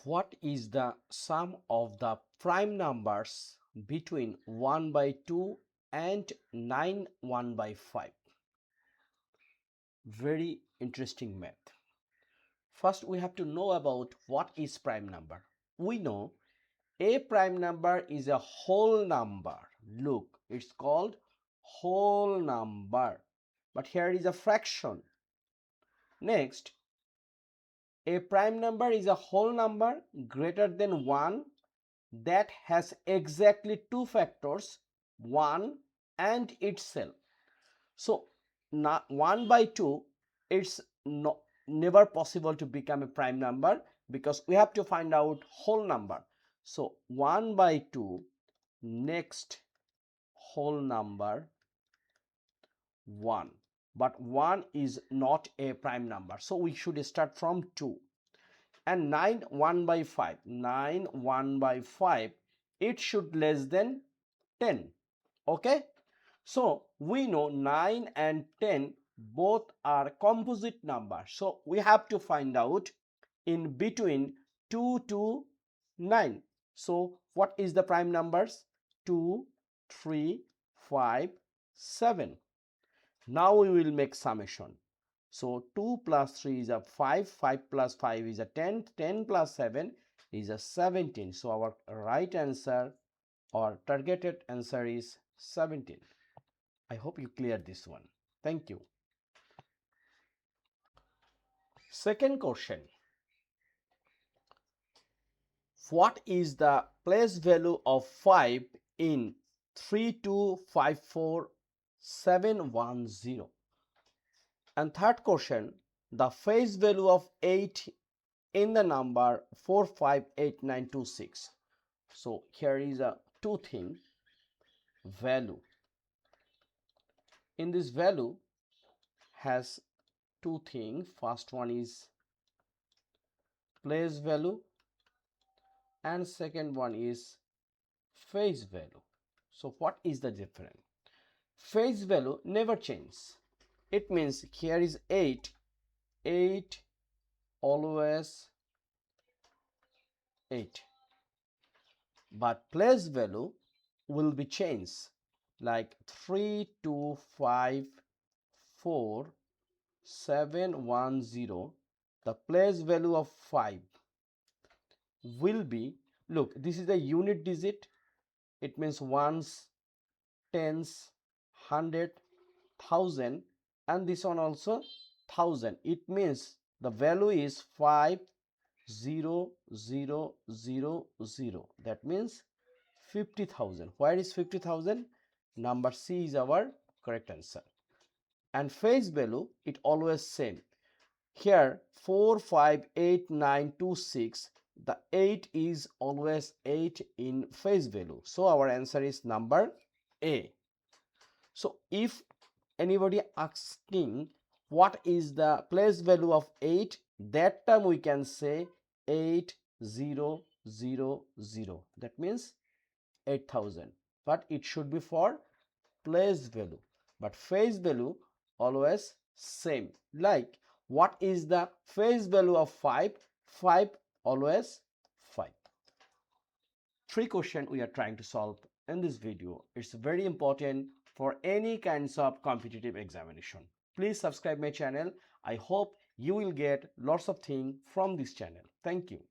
What is the sum of the prime numbers between 1 by 2 and 9 1 by 5? Very interesting math. First, we have to know about what is prime number. We know a prime number is a whole number. Look, it's called whole number. But here is a fraction. Next, a prime number is a whole number greater than 1 that has exactly two factors, 1 and itself. So 1 by 2, it's never possible to become a prime number because we have to find out whole number. So 1 by 2, next whole number 1, but 1 is not a prime number, so we should start from 2. And 9 1 by 5, 9 1 by 5, it should less than 10. Okay, so we know 9 and 10 both are composite numbers, so we have to find out in between 2 to 9. So what is the prime numbers? 2 3 5 7. Now we will make summation. So 2 plus 3 is a 5, 5 plus 5 is a 10, 10 plus 7 is a 17. So our right answer or targeted answer is 17. I hope you clear this one. Thank you. Second question. What is the place value of 5 in 3254710? And third question, the face value of 8 in the number 458926. So here is a two thing value. In this value has two things. First one is place value and second one is face value. So what is the difference? Face value never changes. It means here is 8, 8 always 8, but place value will be changed, like 3254710. The place value of 5 will be, look, this is the unit digit. It means ones, tens, 100, 1000, and this one also 1000. It means the value is 50000. That means 50,000. Where is 50,000? Number C is our correct answer. And face value, it always same. Here 458926, the 8 is always 8 in face value, so our answer is number A. So if anybody asking what is the place value of 8, that time we can say 8000. That means 8000, but it should be for place value, but face value always same. Like what is the face value of 5? 5 always 5. Three questions we are trying to solve in this video. It's very important for any kinds of competitive examination. Please subscribe my channel. I hope you will get lots of things from this channel. Thank you.